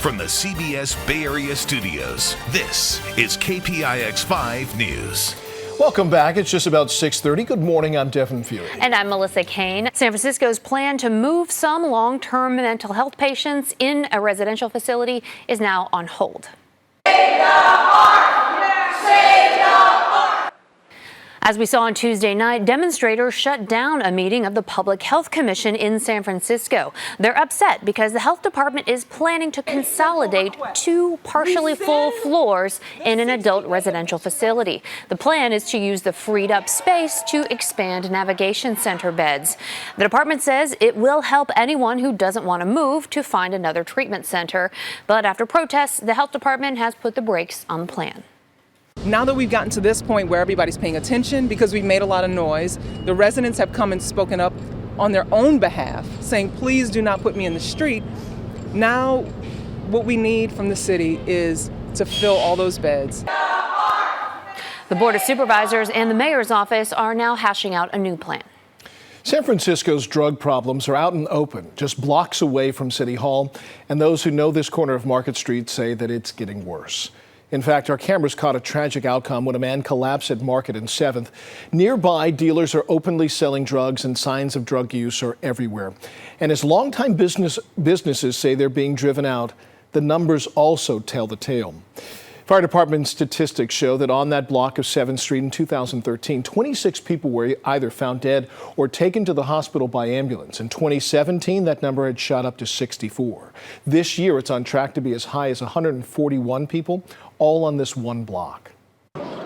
From the CBS Bay Area studios, this is KPIX 5 News. Welcome back. It's just about 6:30. Good morning. I'm Darren Fehely. And I'm Melissa Caen. San Francisco's plan to move some long-term mental health patients in a residential facility is now on hold. Save the art! Save the art! As we saw on Tuesday night, demonstrators shut down a meeting of the Public Health Commission in San Francisco. They're upset because the health department is planning to consolidate 2 partially full floors in an adult residential facility. The plan is to use the freed up space to expand navigation center beds. The department says it will help anyone who doesn't want to move to find another treatment center. But after protests, the health department has put the brakes on the plan. Now that we've gotten to this point where everybody's paying attention because we've made a lot of noise, the residents have come and spoken up on their own behalf, saying, please do not put me in the street. Now, what we need from the city is to fill all those beds. The Board of Supervisors and the mayor's office are now hashing out a new plan. San Francisco's drug problems are out and open, just blocks away from City Hall, and those who know this corner of Market Street say that it's getting worse. In fact, our cameras caught a tragic outcome when a man collapsed at Market and 7th. Nearby, dealers are openly selling drugs and signs of drug use are everywhere. And as longtime businesses say they're being driven out, the numbers also tell the tale. Fire department statistics show that on that block of 7th Street in 2013, 26 people were either found dead or taken to the hospital by ambulance. In 2017, that number had shot up to 64. This year, it's on track to be as high as 141 people, all on this one block.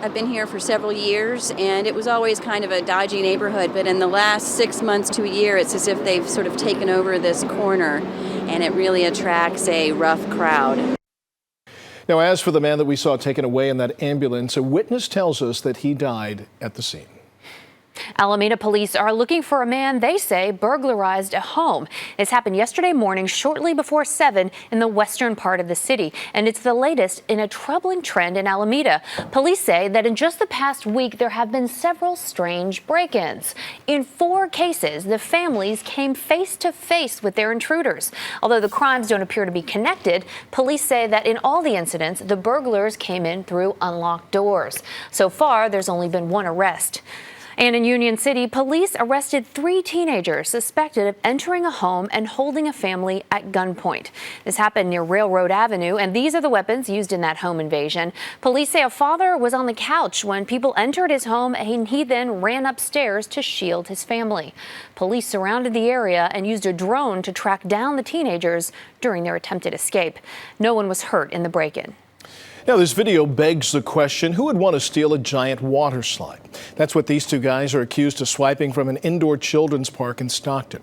I've been here for several years, and it was always kind of a dodgy neighborhood, but in the last 6 months to a year, it's as if they've sort of taken over this corner, and it really attracts a rough crowd. Now, as for the man that we saw taken away in that ambulance, a witness tells us that he died at the scene. Alameda police are looking for a man they say burglarized a home. This happened yesterday morning shortly before 7 in the western part of the city, and it's the latest in a troubling trend in Alameda. Police say that in just the past week there have been several strange break-ins. In 4 cases, the families came face to face with their intruders. Although the crimes don't appear to be connected, police say that in all the incidents, the burglars came in through unlocked doors. So far, there's only been 1 arrest. And in Union City, police arrested 3 teenagers suspected of entering a home and holding a family at gunpoint. This happened near Railroad Avenue, and these are the weapons used in that home invasion. Police say a father was on the couch when people entered his home, and he then ran upstairs to shield his family. Police surrounded the area and used a drone to track down the teenagers during their attempted escape. No one was hurt in the break-in. Now, this video begs the question, who would want to steal a giant water slide? That's what these 2 guys are accused of swiping from an indoor children's park in Stockton.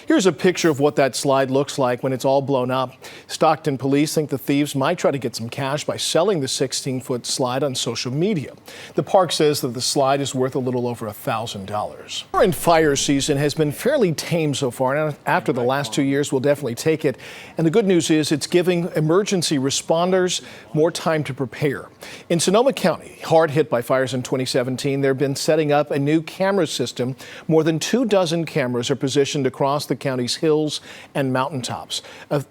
Here's a picture of what that slide looks like when it's all blown up. Stockton police think the thieves might try to get some cash by selling the 16-foot slide on social media. The park says that the slide is worth a little over $1,000. Current fire season has been fairly tame so far, and after the last 2 years, we'll definitely take it. And the good news is it's giving emergency responders more time to prepare. In Sonoma County, hard hit by fires in 2017, they've been setting up a new camera system. More than 24 cameras are positioned across the county's hills and mountaintops.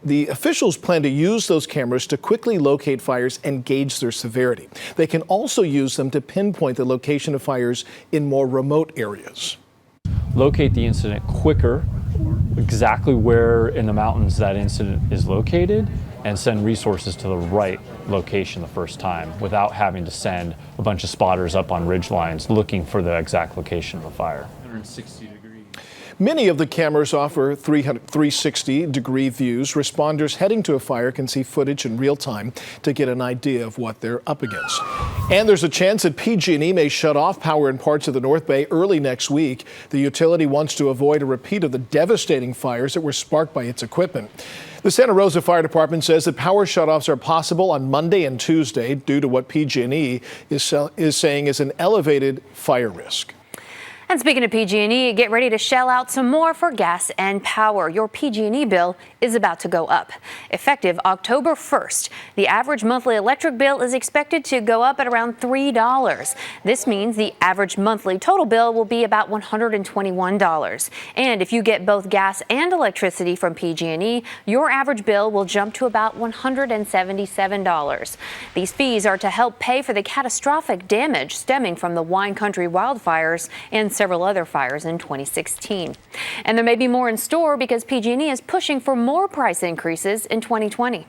The officials plan to use those cameras to quickly locate fires and gauge their severity. They can also use them to pinpoint the location of fires in more remote areas. Locate the incident quicker, exactly where in the mountains that incident is located, and send resources to the right location the first time without having to send a bunch of spotters up on ridge lines looking for the exact location of the fire. 160 degrees. Many of the cameras offer 360-degree views. Responders heading to a fire can see footage in real time to get an idea of what they're up against. And there's a chance that PG&E may shut off power in parts of the North Bay early next week. The utility wants to avoid a repeat of the devastating fires that were sparked by its equipment. The Santa Rosa Fire Department says that power shutoffs are possible on Monday and Tuesday due to what PG&E is saying is an elevated fire risk. And speaking of PG&E, get ready to shell out some more for gas and power. Your PG&E bill is about to go up. Effective October 1st, the average monthly electric bill is expected to go up at around $3. This means the average monthly total bill will be about $121. And if you get both gas and electricity from PG&E, your average bill will jump to about $177. These fees are to help pay for the catastrophic damage stemming from the Wine Country wildfires and several other fires in 2016. And there may be more in store because PG&E is pushing for more price increases in 2020.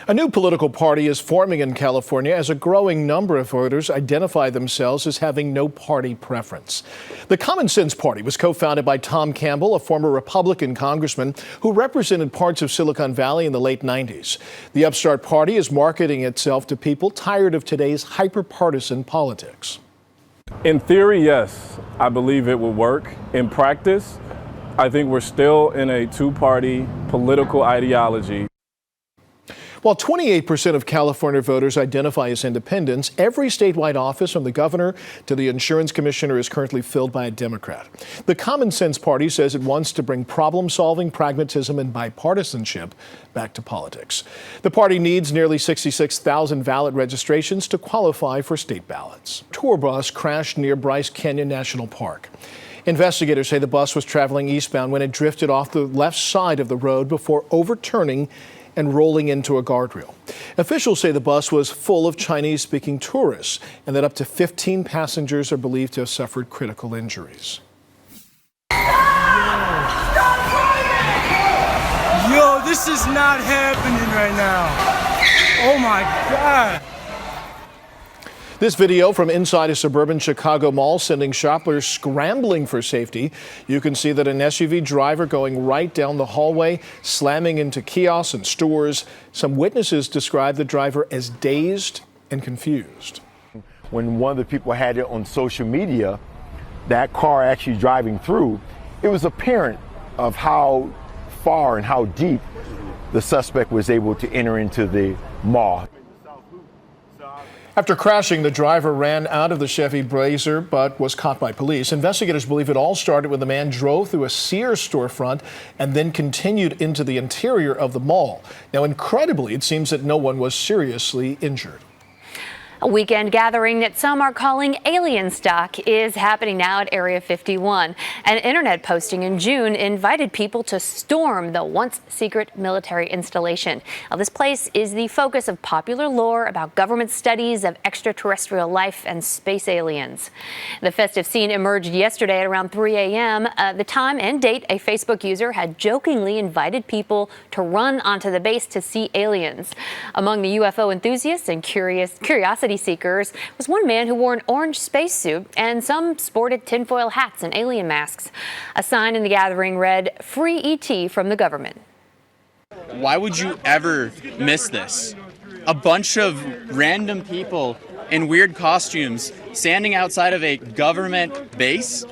A new political party is forming in California as a growing number of voters identify themselves as having no party preference. The Common Sense Party was co-founded by Tom Campbell, a former Republican congressman who represented parts of Silicon Valley in the late 90s. The upstart party is marketing itself to people tired of today's hyper-partisan politics. In theory, yes, I believe it will work. In practice, I think we're still in a two-party political ideology. While 28% of California voters identify as independents, every statewide office from the governor to the insurance commissioner is currently filled by a Democrat. The Common Sense Party says it wants to bring problem-solving, pragmatism, and bipartisanship back to politics. The party needs nearly 66,000 ballot registrations to qualify for state ballots. Tour bus crashed near Bryce Canyon National Park. Investigators say the bus was traveling eastbound when it drifted off the left side of the road before overturning and rolling into a guardrail. Officials say the bus was full of Chinese-speaking tourists and that up to 15 passengers are believed to have suffered critical injuries. Yo, this is not happening right now. Oh my God. This video from inside a suburban Chicago mall sending shoppers scrambling for safety. You can see that an SUV driver going right down the hallway, slamming into kiosks and stores. Some witnesses describe the driver as dazed and confused. When one of the people had it on social media, that car actually driving through, it was apparent of how far and how deep the suspect was able to enter into the mall. After crashing, the driver ran out of the Chevy Blazer but was caught by police. Investigators believe it all started when the man drove through a Sears storefront and then continued into the interior of the mall. Now, incredibly, it seems that no one was seriously injured. A weekend gathering that some are calling alien stock is happening now at Area 51. An internet posting in June invited people to storm the once secret military installation. Now, this place is the focus of popular lore about government studies of extraterrestrial life and space aliens. The festive scene emerged yesterday at around 3 a.m. The time and date, a Facebook user had jokingly invited people to run onto the base to see aliens. Among the UFO enthusiasts and curiosity seekers was one man who wore an orange spacesuit, and some sported tinfoil hats and alien masks. A sign in the gathering read, "Free ET from the government." Why would you ever miss this? A bunch of random people in weird costumes standing outside of a government base?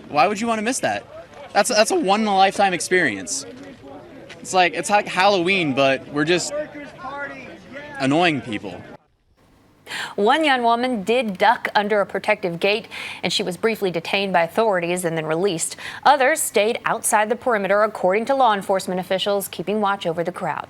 Why would you want to miss that? That's a one-in-a-lifetime experience. It's like Halloween, but we're just annoying people. One young woman did duck under a protective gate, and she was briefly detained by authorities and then released. Others stayed outside the perimeter, according to law enforcement officials, keeping watch over the crowd.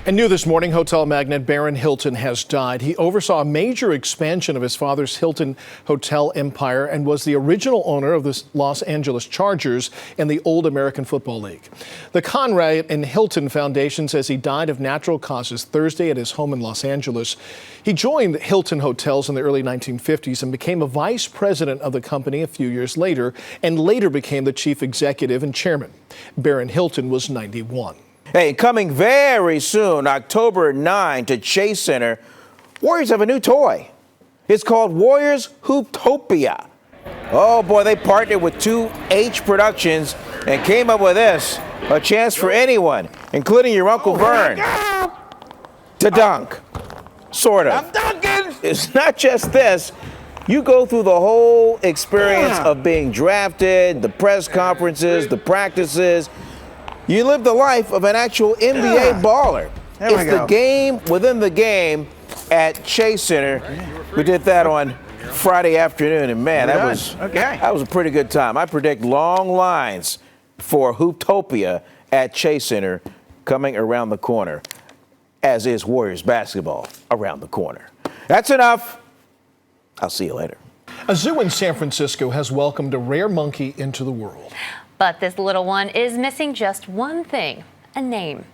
And new this morning, hotel magnate Barron Hilton has died. He oversaw a major expansion of his father's Hilton hotel empire and was the original owner of the Los Angeles Chargers and the Old American Football League. The Conrad and Hilton Foundation says he died of natural causes Thursday at his home in Los Angeles. He joined Hilton Hotels in the early 1950s and became a vice president of the company a few years later, and later became the chief executive and chairman. Barron Hilton was 91. Hey, coming very soon, October 9 to Chase Center, Warriors have a new toy. It's called Warriors Hooptopia. Oh boy, they partnered with 2H Productions and came up with this, a chance for anyone, including your Uncle Vern, to dunk. Sort of. I'm dunking! It's not just this. You go through the whole experience of being drafted, the press conferences, the practices. You live the life of an actual NBA baller. It's the game within the game at Chase Center. We did that on Friday afternoon, and man, We're that done. was Okay. that was a pretty good time. I predict long lines for Hooptopia at Chase Center coming around the corner, as is Warriors basketball around the corner. That's enough. I'll see you later. A zoo in San Francisco has welcomed a rare monkey into the world. But this little one is missing just one thing, a name.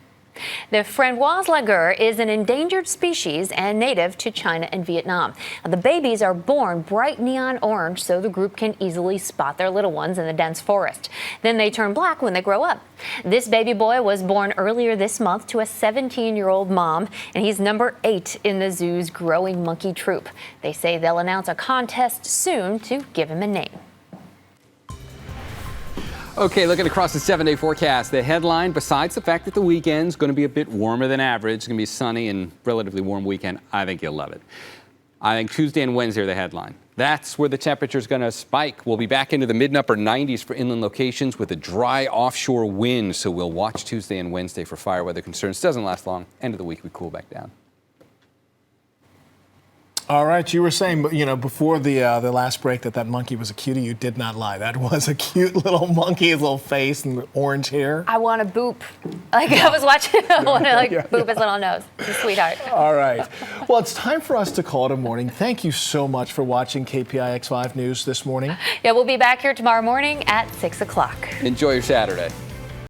The Francoise lagur is an endangered species and native to China and Vietnam. Now, the babies are born bright neon orange so the group can easily spot their little ones in the dense forest. Then they turn black when they grow up. This baby boy was born earlier this month to a 17-year-old mom, and he's number 8 in the zoo's growing monkey troop. They say they'll announce a contest soon to give him a name. Okay, looking across the 7-day forecast, the headline, besides the fact that the weekend's going to be a bit warmer than average, it's going to be a sunny and relatively warm weekend, I think you'll love it. I think Tuesday and Wednesday are the headline. That's where the temperature's going to spike. We'll be back into the mid and upper 90s for inland locations with a dry offshore wind, so we'll watch Tuesday and Wednesday for fire weather concerns. Doesn't last long. End of the week, we cool back down. All right, you were saying, before the last break that monkey was a cutie. You did not lie. That was a cute little monkey, his little face and orange hair. I want to boop. I was watching, I want to boop his little nose. He's a sweetheart. All right. Well, it's time for us to call it a morning. Thank you so much for watching KPIX 5 News this morning. Yeah, we'll be back here tomorrow morning at 6 o'clock. Enjoy your Saturday.